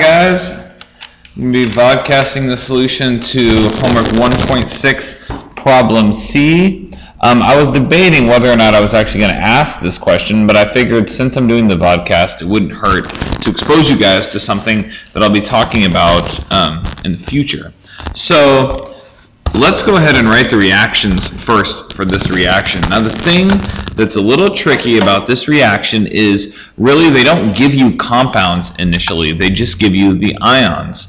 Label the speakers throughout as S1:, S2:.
S1: guys. I'm going to be vodcasting the solution to homework 1.6 problem C. I was debating whether or not I was actually going to ask this question, but I figured since I'm doing the vodcast, it wouldn't hurt to expose you guys to something that I'll be talking about in the future. So let's go ahead and write the reactions first for this reaction. Now the thing that's a little tricky about this reaction is really they don't give you compounds initially, they just give you the ions.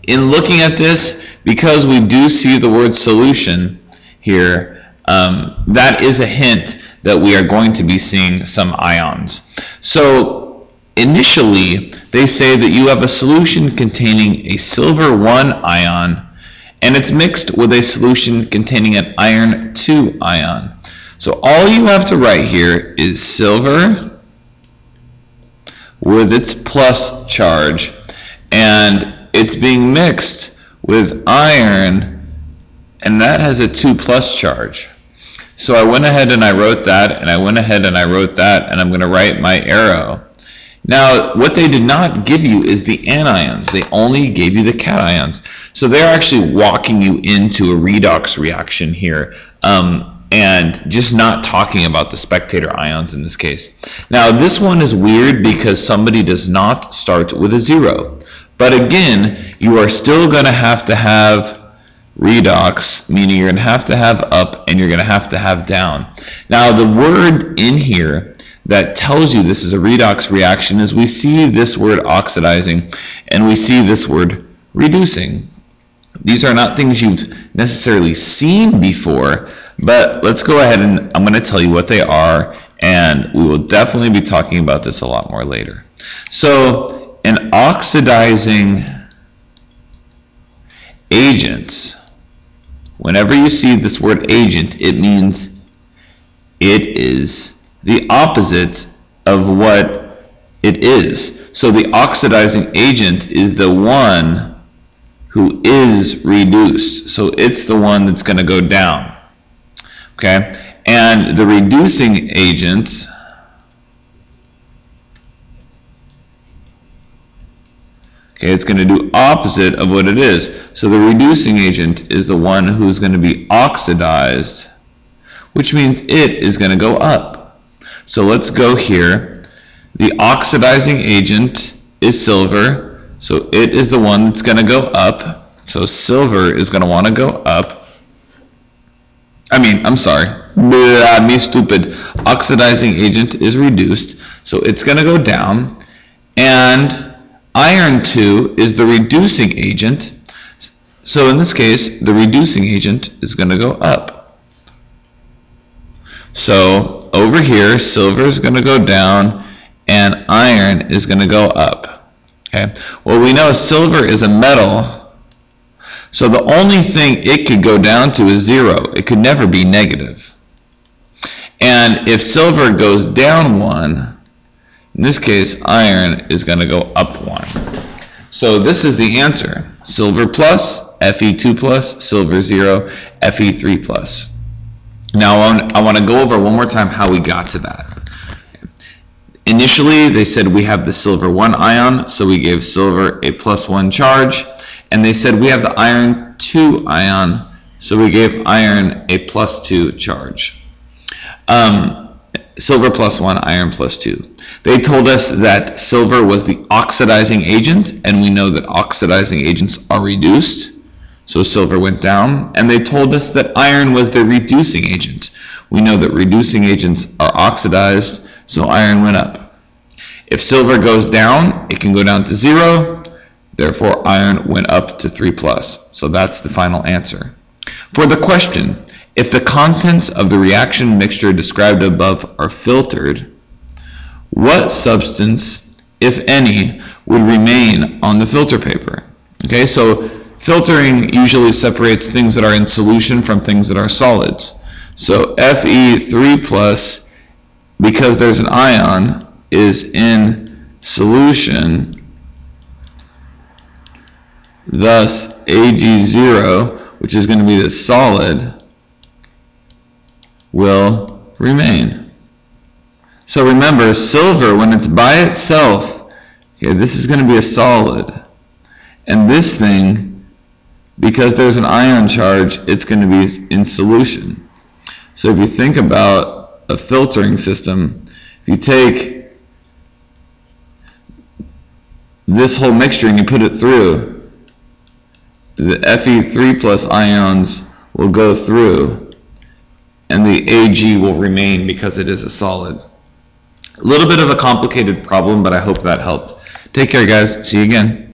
S1: In looking at this, because we do see the word solution here, that is a hint that we are going to be seeing some ions. So initially they say that you have a solution containing a silver 1 ion and it's mixed with a solution containing an iron 2 ion. So all you have to write here is silver with its plus charge, and it's being mixed with iron, and that has a 2 plus charge. So I went ahead and I wrote that, and I went ahead and I wrote that, and I'm going to write my arrow. Now, what they did not give you is the anions. They only gave you the cations. So they're actually walking you into a redox reaction here, and just not talking about the spectator ions in this case. Now, this one is weird because somebody does not start with a 0. But again, you are still going to have redox, meaning you're going to have up and you're going to have down. Now, the word in here that tells you this is a redox reaction is we see this word oxidizing and we see this word reducing. These are not things you've necessarily seen before, but let's go ahead and I'm going to tell you what they are, and we will definitely be talking about this a lot more later. So an oxidizing agent, whenever you see this word agent, it means it is the opposite of what it is. So the oxidizing agent is the one who is reduced. So it's the one that's going to go down. Okay? And the reducing agent it's going to do opposite of what it is. So the reducing agent is the one who's going to be oxidized, which means it is going to go up. So let's go here. The oxidizing agent is silver, so it is the one that's going to go up. So silver is going to want to go up. I'm sorry. Me stupid. Oxidizing agent is reduced, so it's going to go down. And iron 2 is the reducing agent. So in this case, the reducing agent is going to go up. So over here, silver is going to go down and iron is going to go up. Okay. Well, we know silver is a metal, so the only thing it could go down to is 0. It could never be negative. And if silver goes down 1, in this case, iron is going to go up 1. So this is the answer. Silver plus, Fe2 plus, silver 0, Fe3 plus. Now I want to go over one more time how we got to that. Initially, they said we have the silver 1 ion, so we gave silver a plus 1 charge. And they said we have the iron 2 ion, so we gave iron a plus 2 charge. Silver plus 1, iron plus 2. They told us that silver was the oxidizing agent, and we know that oxidizing agents are reduced, so silver went down. And they told us that iron was the reducing agent. We know that reducing agents are oxidized, so iron went up. If silver goes down, it can go down to 0, therefore iron went up to 3 plus. So that's the final answer. For the question, if the contents of the reaction mixture described above are filtered, what substance, if any, would remain on the filter paper? Okay, so filtering usually separates things that are in solution from things that are solids. So Fe3 plus, because there's an ion, is in solution, thus Ag0, which is going to be the solid, will remain. So remember, silver, when it's by itself, Okay, this is going to be a solid. And this thing, because there's an ion charge, it's going to be in solution. So if you think about a filtering system, if you take this whole mixture and you put it through, the Fe3 plus ions will go through, and the Ag will remain because it is a solid. A little bit of a complicated problem, but I hope that helped. Take care, guys. See you again.